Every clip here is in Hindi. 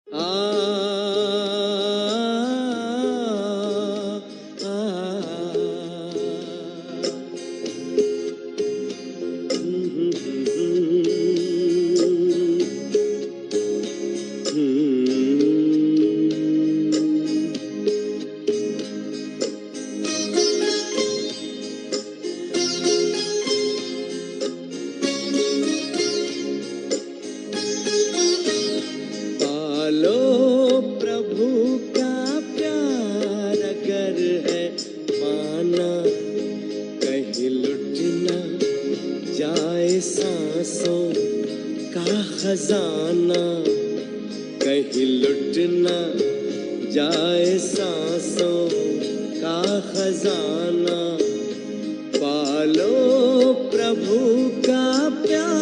आ, आ, पालो प्रभु का प्यार अगर है पाना, कहीं लुट न जाए सांसों का खजाना, कहीं लुट न जाए सांसों का खजाना। पालो प्रभु का प्यार।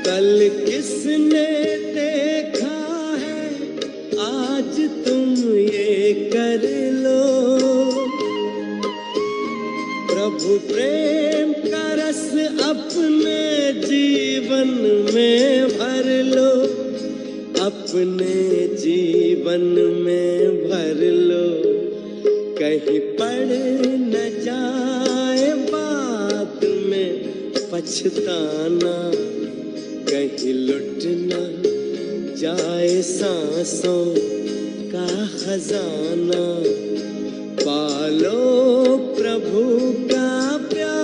कल किसने देखा है, आज तुम ये कर लो। प्रभु प्रेम का रस अपने जीवन में भर लो, अपने जीवन में भर लो। कहीं पड़ न जाए बाद में पछताना, कहीं लुट न जाए सांसों का खजाना। पालो प्रभु का प्यार।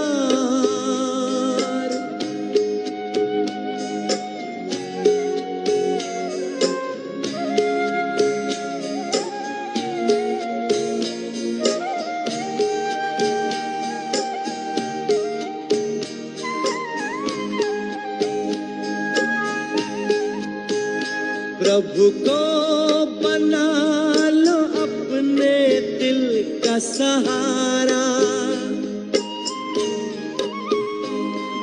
प्रभु को बना लो अपने दिल का सहारा।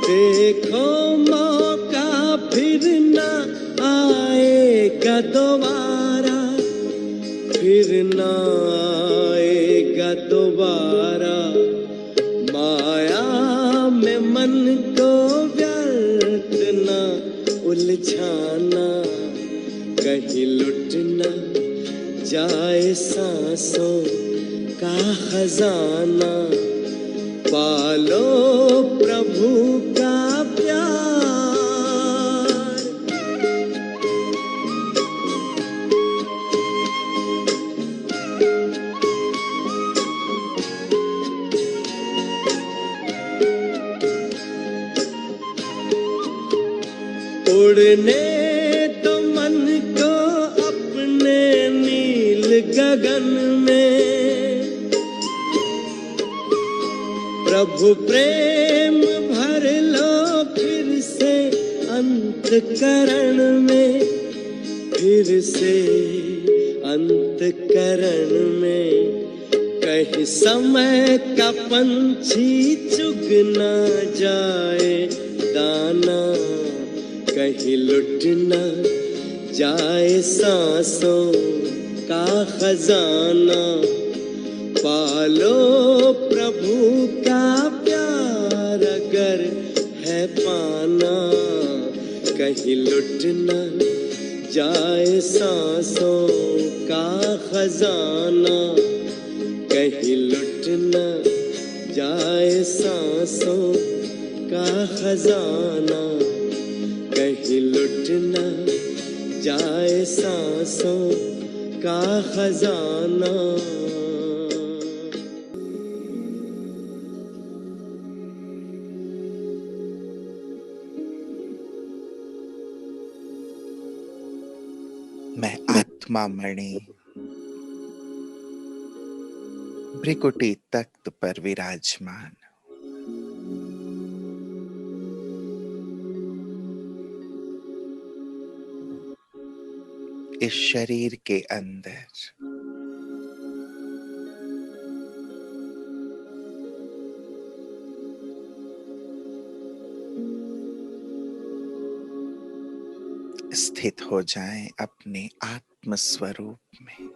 देखो मौका फिर न आएगा दोबारा, फिर न आएगा दोबारा। माया में मन को व्यर्थ न उलझाना, कहीं लुट न जाए सांसों का खजाना। पालो प्रभु का प्यार। उड़ने तो मन को अपने नील गगन में, प्रभु प्रेम भर लो फिर से अंतकरण में, फिर से अंतकरण में। कहीं समय का पंछी चुग न जाए दाना, कहीं लुट न जाए सांसों का खजाना। पालो प्रभु का प्यार अगर है पाना, कहीं लुट न जाए सांसों का खजाना। कहीं लुट न जाए सांसों का खजाना, कहीं लुट न जाए सांसों का खजाना। मैं आत्मा मणि भ्रिकुटी तख्त पर विराजमान, इस शरीर के अंदर स्थित हो जाएं अपने आत्म स्वरूप में।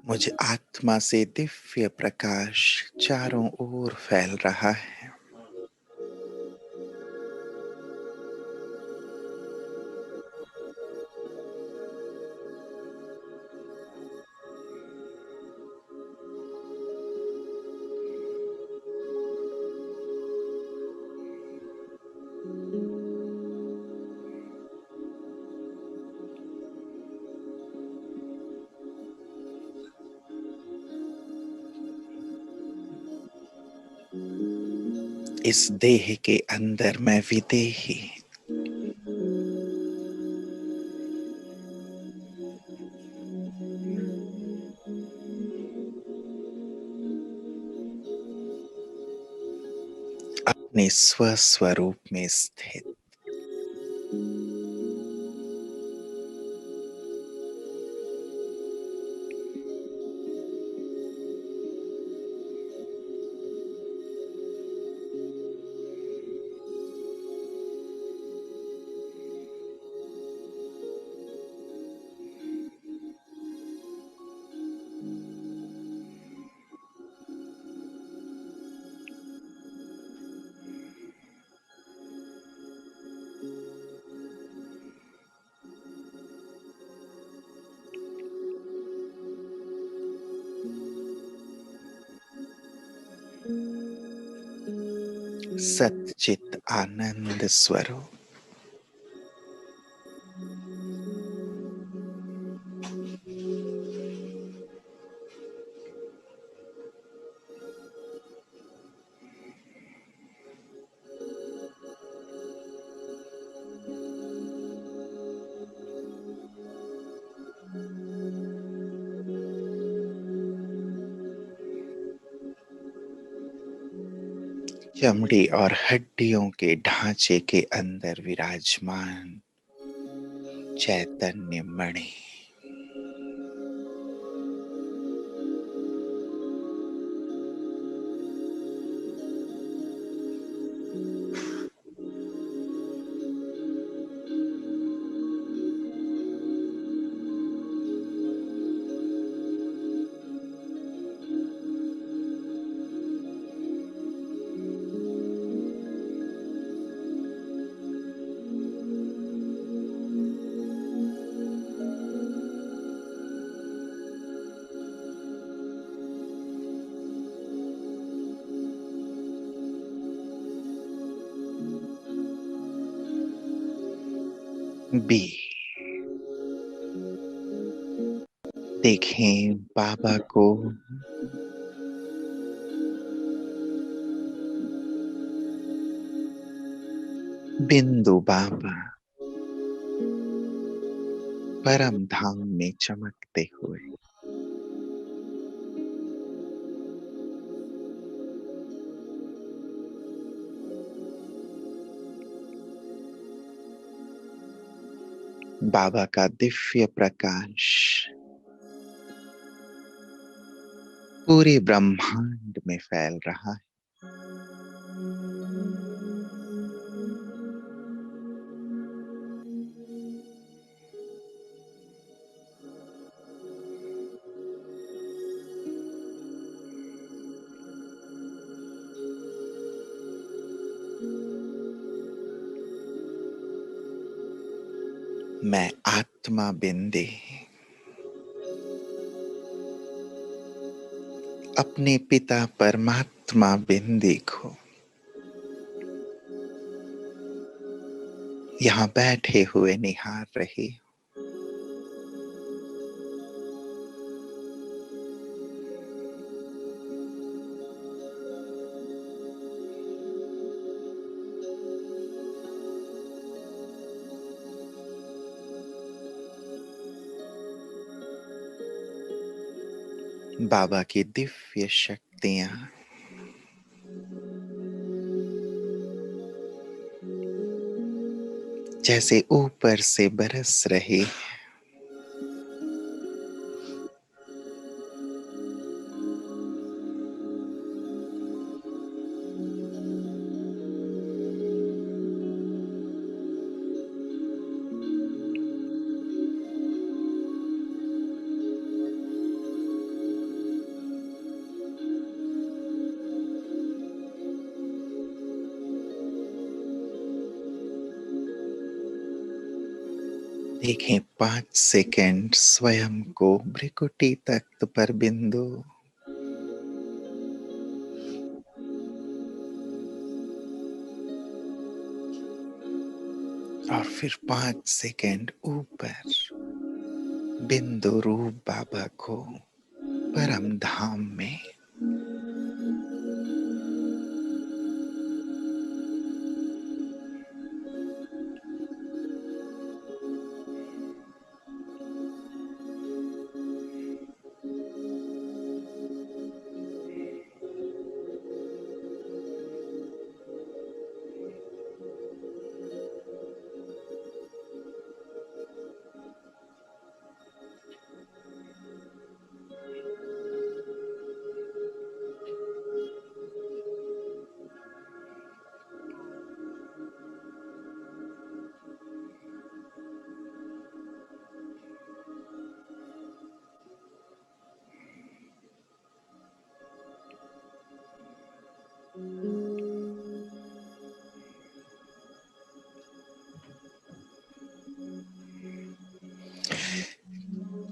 मुझ आत्मा से दिव्य प्रकाश चारों ओर फैल रहा है। इस देह के अंदर मैं विदेही, अपने स्वस्वरूप में स्थित, सच्चित आनंद स्वरूप। चमड़ी और हड्डियों के ढांचे के अंदर विराजमान चैतन्य मणि, बी। देखें बाबा को बिंदु बाबा परम धाम में चमकते हुए। बाबा का दिव्य प्रकाश पूरे ब्रह्मांड में फैल रहा है। मैं आत्मा बिंदी अपने पिता परमात्मा बिंदी को यहाँ बैठे हुए निहार रही। बाबा की दिव्य शक्तियां जैसे ऊपर से बरस रही। देखें 5 सेकंड स्वयं को भ्रिकुटी तख्त पर बिंदु, और फिर 5 सेकंड ऊपर बिंदु रूप बाबा को परम धाम में।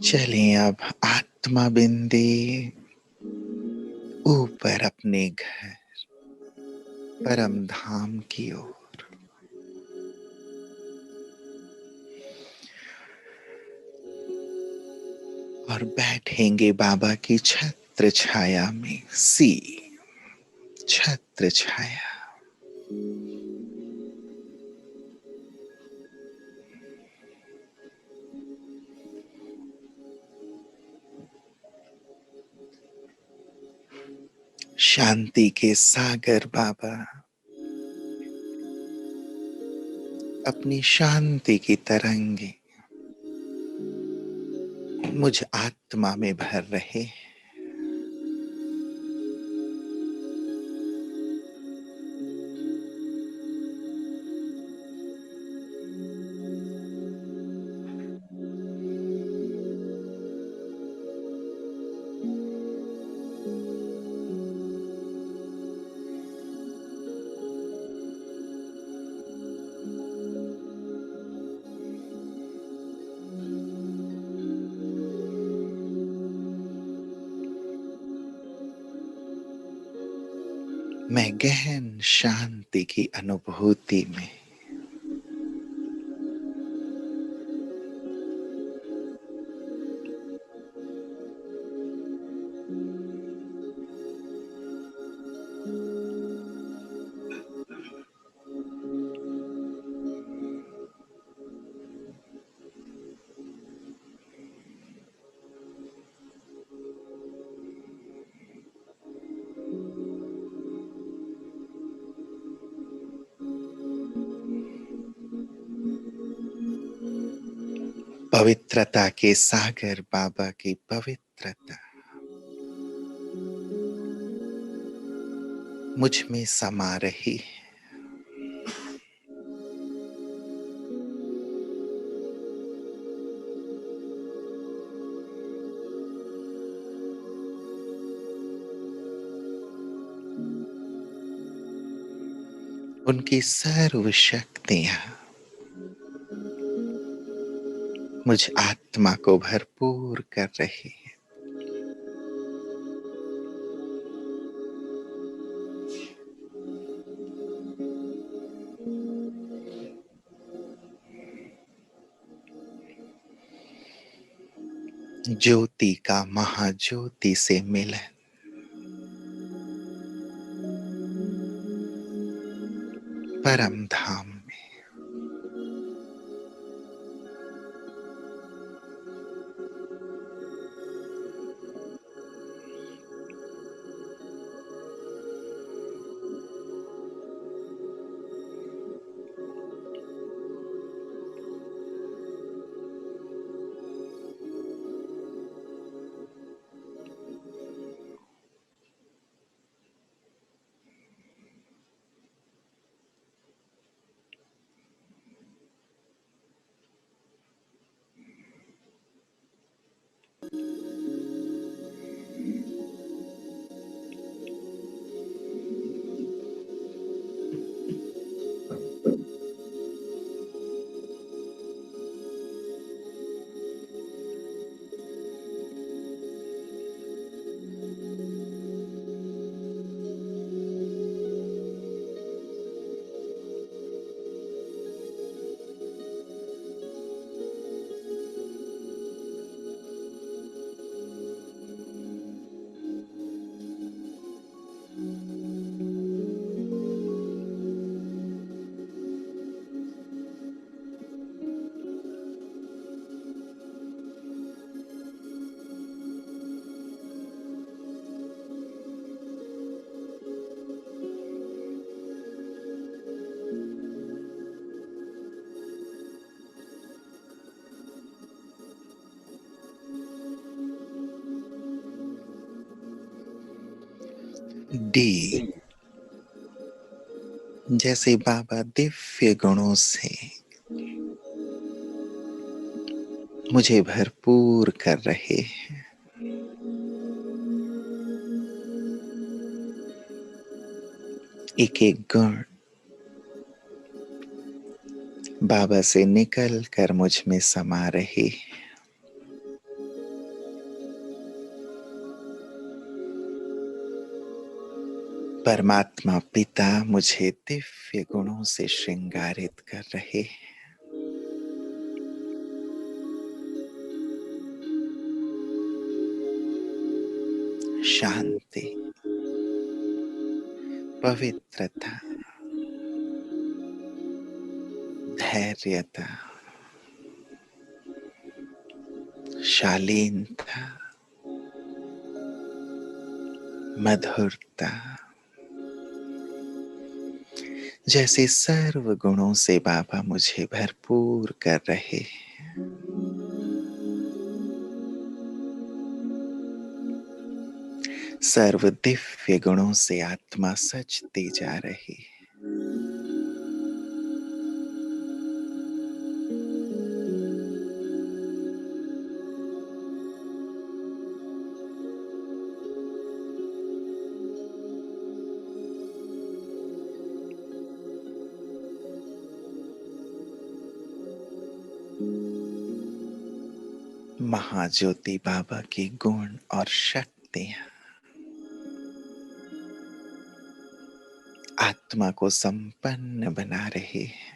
चलें अब आत्मा बिंदी ऊपर अपने घर परम धाम की ओर, और बैठेंगे बाबा की छत्र छाया में। सी छत्र छाया, शांति के सागर बाबा अपनी शांति की तरंगे मुझ आत्मा में भर रहे। मैं गहन शांति की अनुभूति में पवित्रता के सागर बाबा की पवित्रता मुझ में समा रही है। उनकी सर्व शक्तियां मुझ आत्मा को भरपूर कर रही है। ज्योति का महाज्योति से मिलन, परम धाम में। डी, जैसे बाबा दिव्य गुणों से मुझे भरपूर कर रहे हैं। एक एक गुण बाबा से निकल कर मुझ में समा रहे हैं। परमात्मा पिता मुझे दिव्य गुणों से श्रृंगारित कर रहे हैं। शांति, पवित्रता, धैर्यता, शालीनता, मधुरता, जैसे सर्व गुणों से बाबा मुझे भरपूर कर रहे हैं। सर्व दिव्य गुणों से आत्मा सजती जा रही है। महाज्योति बाबा के गुण और शक्तियां आत्मा को संपन्न बना रहे हैं।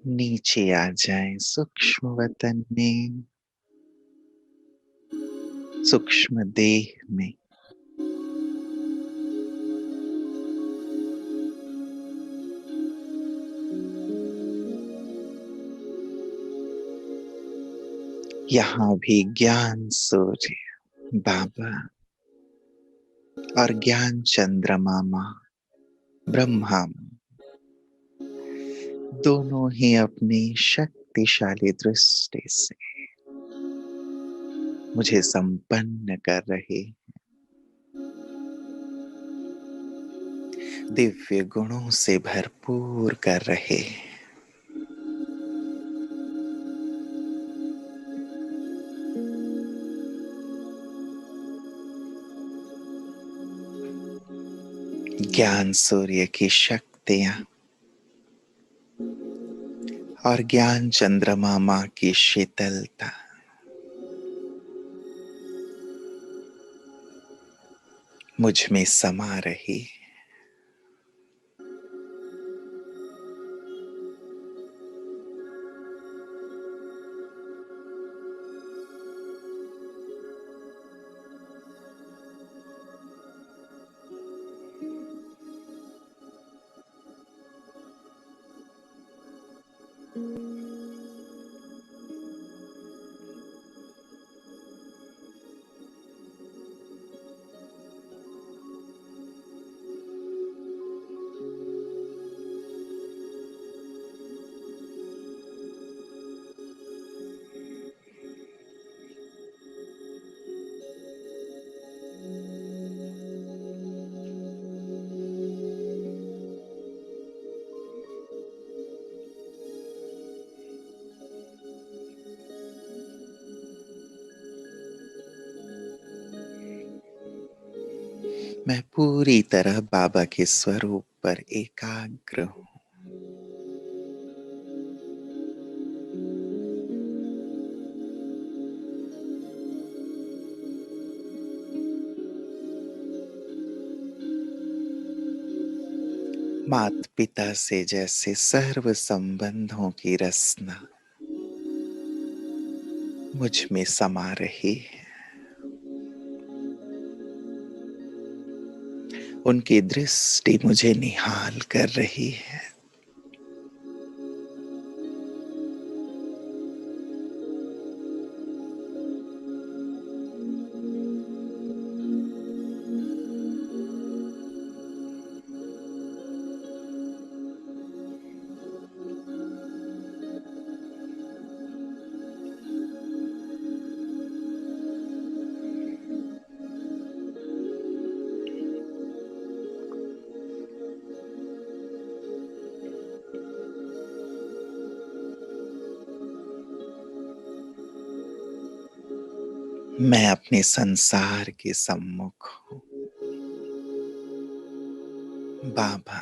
नीचे आ जाएं सूक्ष्म वतन में, सूक्ष्म देह में। यहाँ भी ज्ञान सूर्य बाबा और ज्ञान चंद्रमा माँ ब्रह्मा दोनों ही अपनी शक्तिशाली दृष्टि से मुझे संपन्न कर रहे, दिव्य गुणों से भरपूर कर रहे। ज्ञान सूर्य की शक्तियां और ज्ञान चंद्रमा माँ की शीतलता मुझ में समा रही। मैं पूरी तरह बाबा के स्वरूप पर एकाग्र हूँ। माता पिता से जैसे सर्व संबंधों की रसना मुझ में समा रही है। उनकी दृष्टि मुझे निहाल कर रही है। मैं अपने संसार के सम्मुख हूँ। बाबा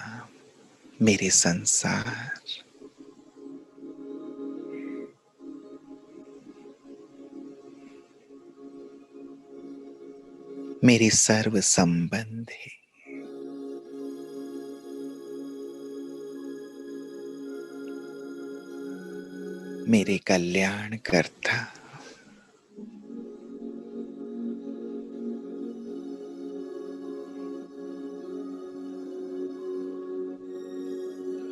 मेरे संसार, मेरे सर्व संबंध है। मेरे कल्याण करता,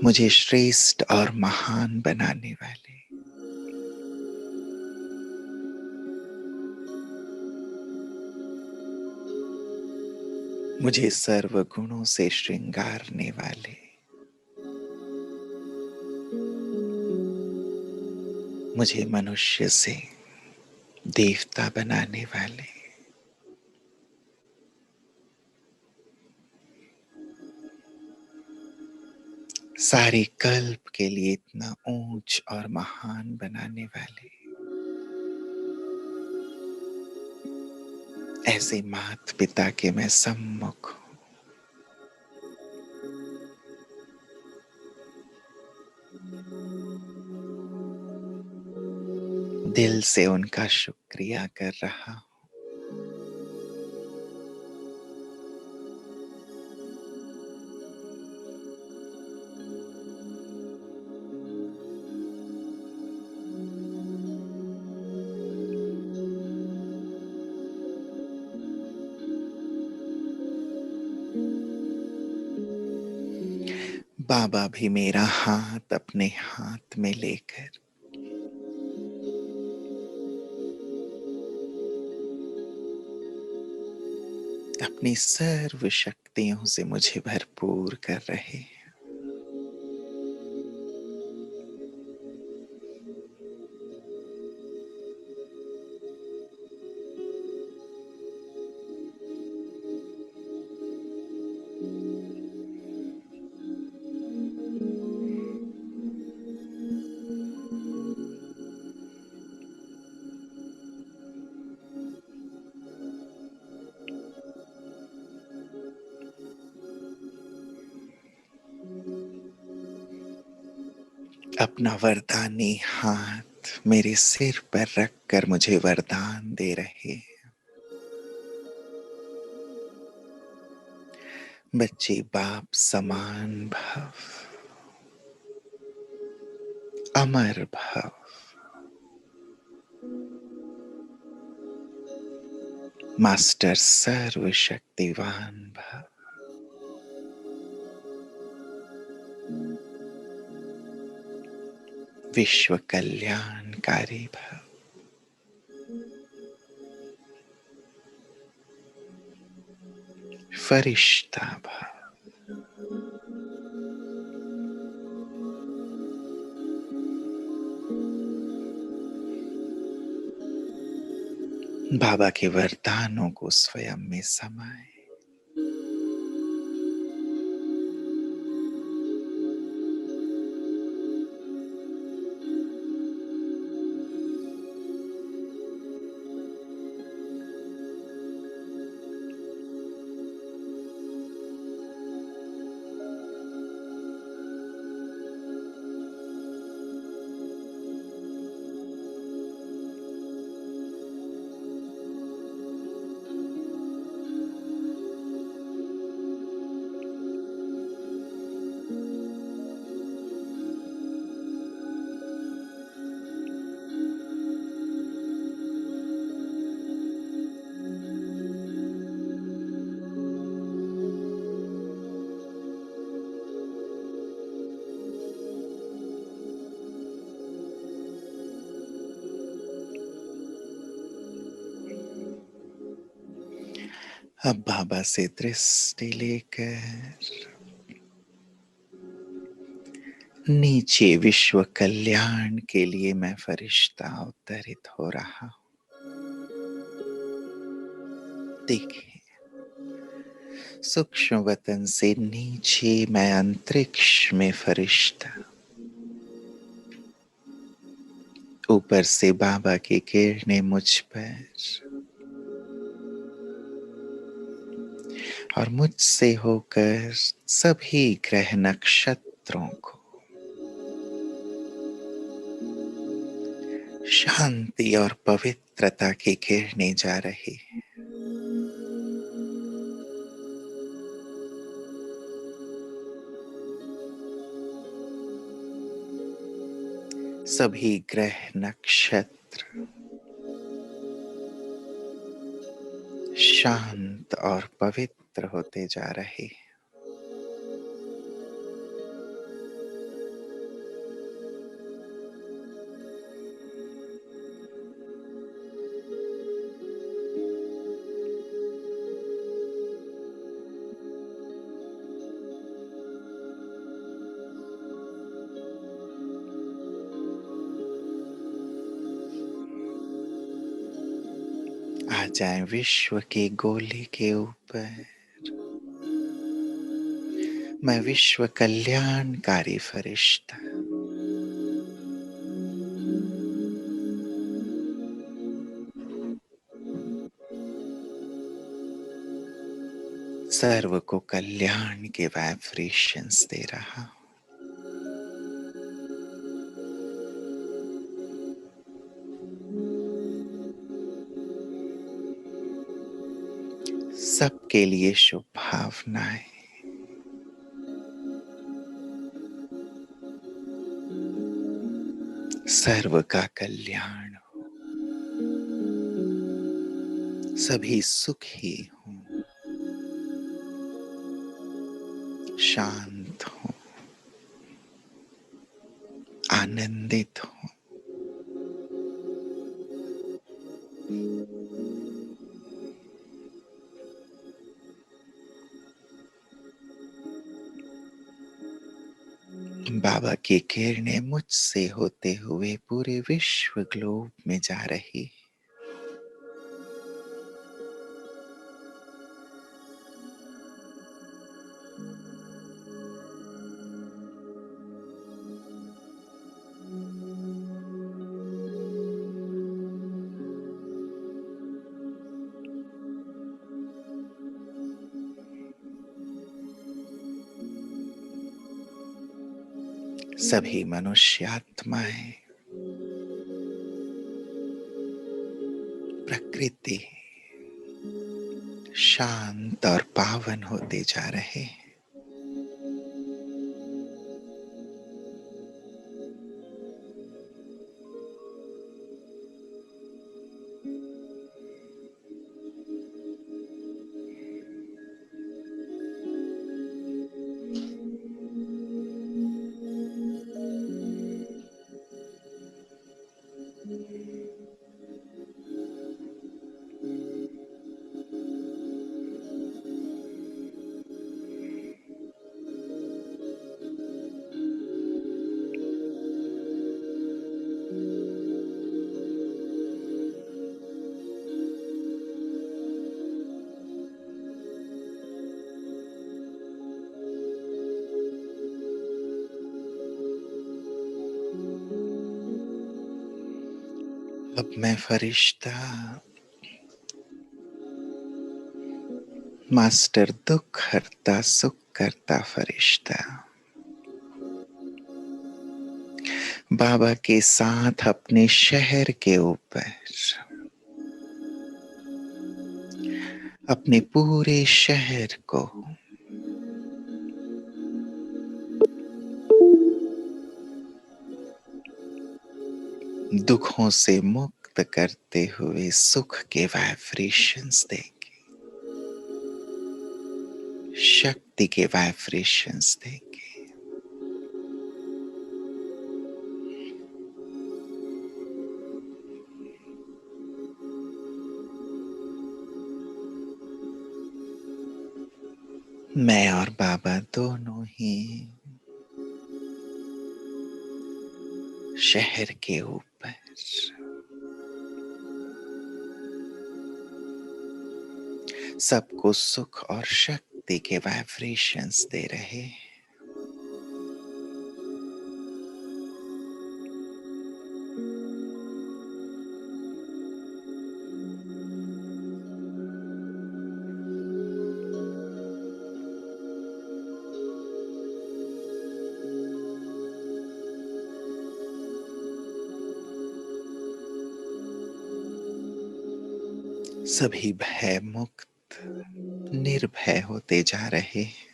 मुझे श्रेष्ठ और महान बनाने वाले, मुझे सर्व गुणों से श्रृंगारने वाले, मुझे मनुष्य से देवता बनाने वाले, सारे कल्प के लिए इतना ऊंच और महान बनाने वाले, ऐसे माता पिता के मैं सम्मुख हूँ। दिल से उनका शुक्रिया कर रहा हूँ। बाबा भी मेरा हाथ अपने हाथ में लेकर अपनी सर्व शक्तियों से मुझे भरपूर कर रहे हैं। अपना वरदानी हाथ मेरे सिर पर रखकर मुझे वरदान दे रहे हैं। बच्चे बाप समान भव, अमर भव, मास्टर सर्वशक्तिवान भव, विश्व कल्याणकारी भव। फरिश्ता भव। बाबा के वरदानों को स्वयं में समाए। अब बाबा से दृष्टि लेकर नीचे विश्व कल्याण के लिए मैं फरिश्ता अवतरित हो रहा हूं। देखिए, सूक्ष्म वतन से नीचे मैं अंतरिक्ष में फरिश्ता, ऊपर से बाबा की किरणें मुझ पर और मुझसे होकर सभी ग्रह नक्षत्रों को शांति और पवित्रता की किरणें जा रही है। सभी ग्रह नक्षत्र शांत और पवित्र होते जा रहे हैं। आ जाए विश्व के गोले के ऊपर। मैं विश्व कल्याणकारी फरिश्ता, सर्व को कल्याण के वाइब्रेशंस दे रहा हूं। सबके लिए शुभ भावनाएं, सर्व का कल्याण हो, सभी सुखी हों, शांत हों, आनंदित हों। बाबा की किरणें मुझसे होते हुए पूरे विश्व ग्लोब में जा रही। सभी मनुष्य आत्माएं, प्रकृति शांत और पावन होते जा रहे हैं। अब मैं फरिश्ता मास्टर दुख हरता सुख करता फरिश्ता बाबा के साथ अपने शहर के ऊपर, अपने पूरे शहर को दुखों से मुक्त करते हुए सुख के वाइब्रेशंस देंगे, शक्ति के वाइब्रेशंस देंगे। मैं और बाबा दोनों ही शहर के ऊपर सबको सुख और शक्ति के वाइब्रेशंस दे रहे हैं। सभी भय मुक्त निर्भय होते जा रहे हैं।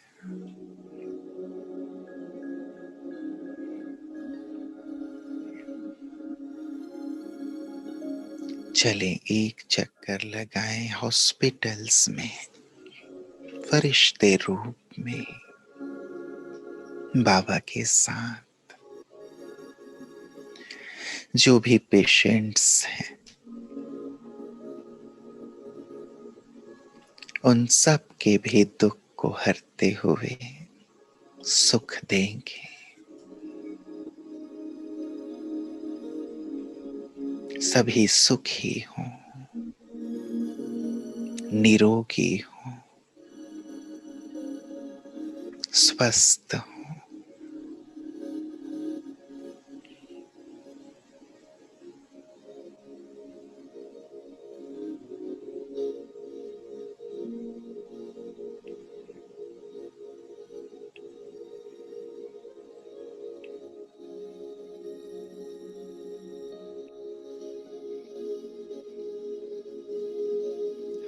चलें एक चक्कर लगाएं हॉस्पिटल्स में फरिश्ते रूप में बाबा के साथ। जो भी पेशेंट्स हैं उन सब के भी दुख को हरते हुए सुख देंगे। सभी सुखी हों, निरोगी हों, स्वस्थ हों।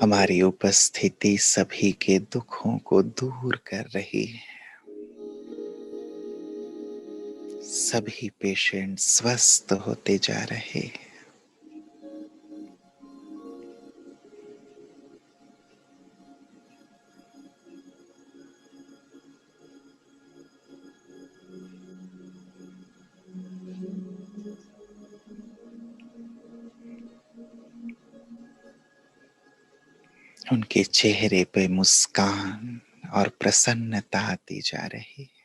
हमारी उपस्थिति सभी के दुखों को दूर कर रही है। सभी पेशेंट स्वस्थ होते जा रहे हैं। उनके चेहरे पे मुस्कान और प्रसन्नता आती जा रही है।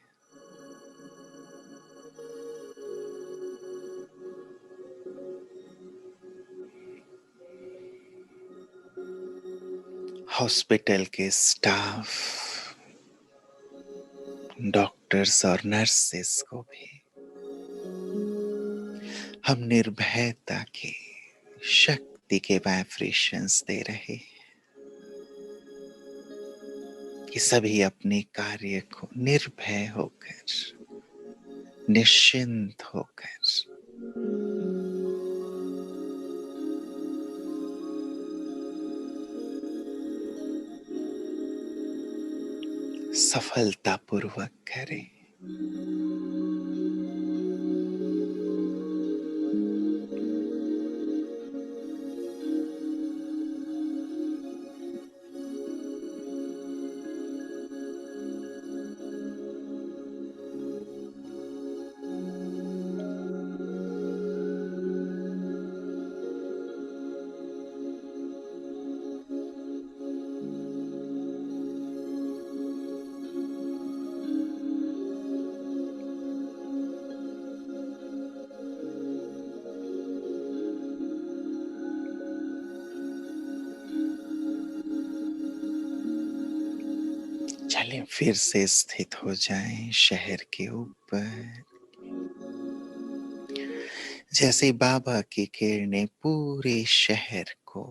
हॉस्पिटल के स्टाफ, डॉक्टर्स और नर्सेस को भी हम निर्भयता की शक्ति के वाइब्रेशंस दे रहे हैं कि सभी अपने कार्य को निर्भय होकर, निश्चिंत होकर सफलतापूर्वक करें। चलें फिर से स्थित हो जाएं शहर के ऊपर। जैसे बाबा की किरणें पूरे शहर को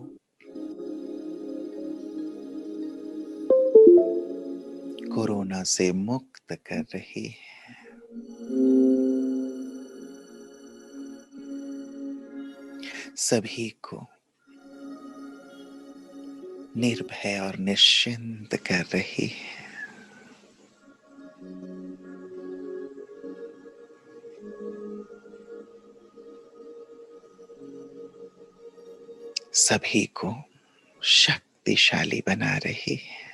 कोरोना से मुक्त कर रही है। सभी को निर्भय और निश्चिंत कर रही है। सभी को शक्तिशाली बना रही है।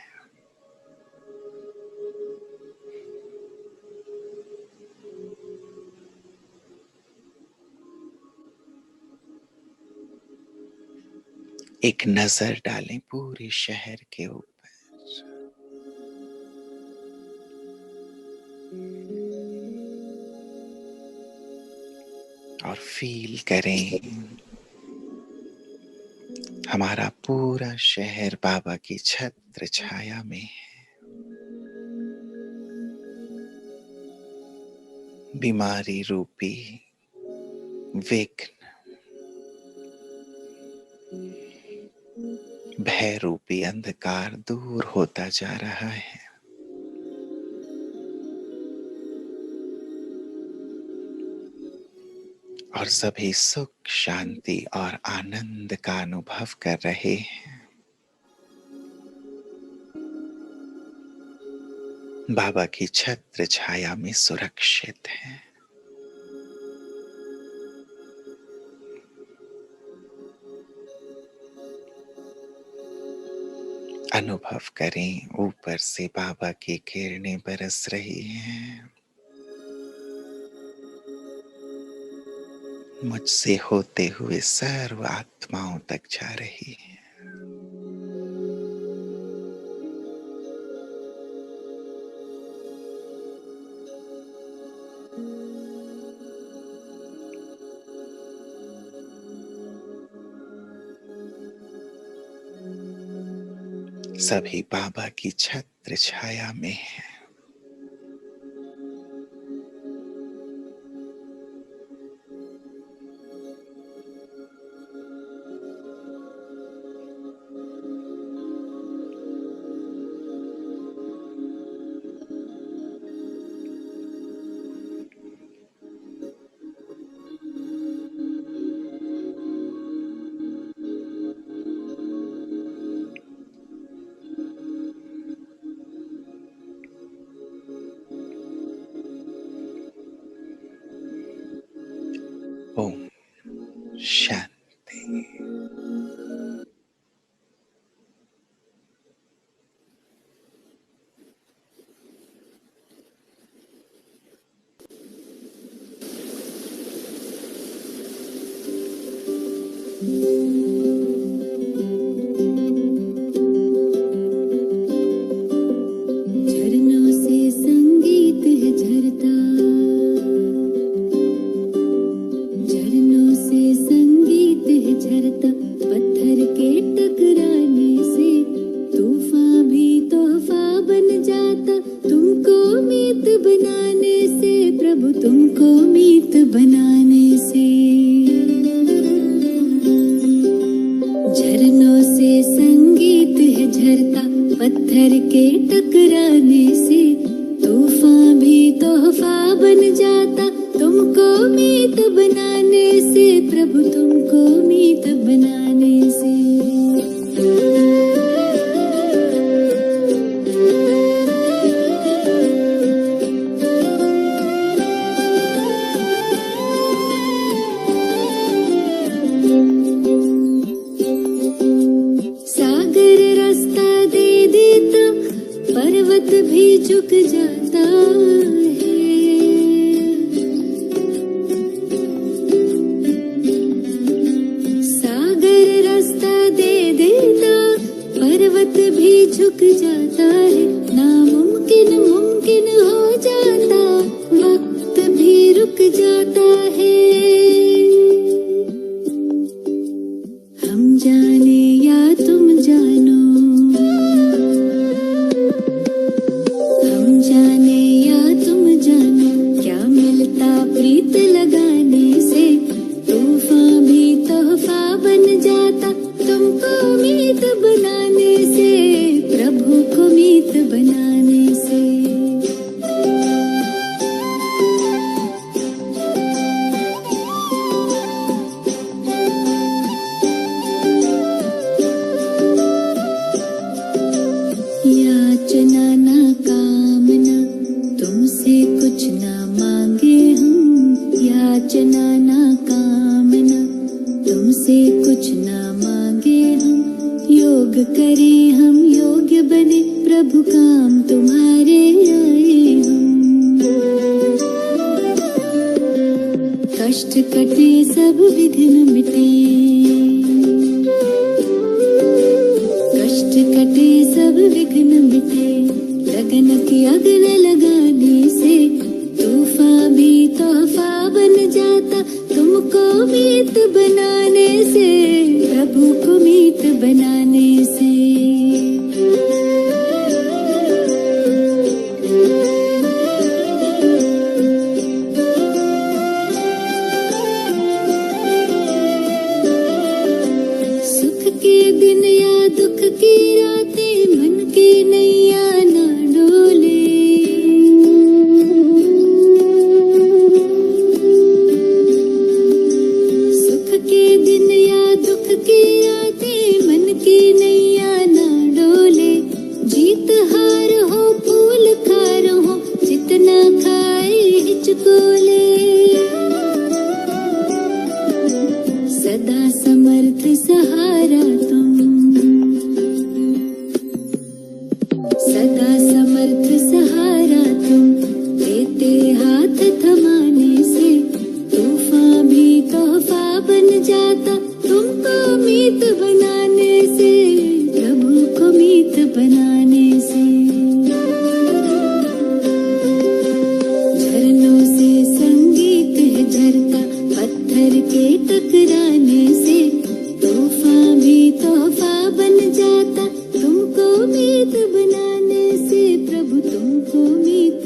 एक नजर डालें पूरे शहर के ऊपर। और फील करें हमारा पूरा शहर बाबा की छत्र छाया में है। बीमारी रूपी विघ्न, भय रूपी अंधकार दूर होता जा रहा है। और सभी सुख, शांति और आनंद का अनुभव कर रहे हैं। बाबा की छत्र छाया में सुरक्षित हैं। अनुभव करें ऊपर से बाबा की किरणें बरस रही हैं। मुझसे होते हुए सर्व आत्माओं तक जा रही है। सभी बाबा की छत्र छाया में है। ओम शांति। झरनों से संगीत है झरता, झरनों से संगीत है झरता। पत्थर के टकराने से तूफान भी तोहफा बन जाता। तुमको मीत बनाने से प्रभु, तुमको मीत बनाने से। झरनों से संगीत है झरता, पत्थर के टकराने से तूफान भी तोहफा बन जाता। तुमको मीत बनाने से प्रभु, तुमको मीत बनाने से। सागर रास्ता दे देता, पर्वत भी झुक जाता है। सागर रास्ता दे देता, पर्वत भी झुक जाता है। नामुमकिन मुमकिन हो जाता, वक्त भी रुक जाता है। हम जाने या तुम जानो, हम जाने या तुम जानो, क्या मिलता प्रीत लगाने से। तूफान भी तोहफा बन जाता, तुमको मीत बनाने से प्रभु को मीत बनाने से। याचना ना कामना, तुमसे कुछ ना मांगे हम। याचना ना कामना, तुमसे कुछ ना मांगे हम। योग करें हम, योग्य बने प्रभु, काम तुम्हारे आए हम। कष्ट कटे सब विघ्न मिटे, कष्ट कटे सब विघ्न मिटे। लगन की अग्न लगाने से से तूफान भी तोहफा बन जाता तुमको मीत बनाने से, प्रभु को मीत बनाने से। सुख के दिन या दुख की रातें मन की नैया ना डोले, सुख के दिन या दुख की रातें मन की नैया ना डोले। जीत हार हो फूल खार हो जितना खाए हिचकोले, सदा समर्थ सहारा तुम, सदा समर्थ सहारा तुम। देते हाथ थमाने से तूफान भी तोहफा बन जाता तुमको मीत बनाने से, प्रभु को मीत बनाने से। झरनों से संगीत है झरता पत्थर के टकराने से, तूफान भी तोहफा बन जाता तुमको मीत बनाने से, प्रभु तुमको मीत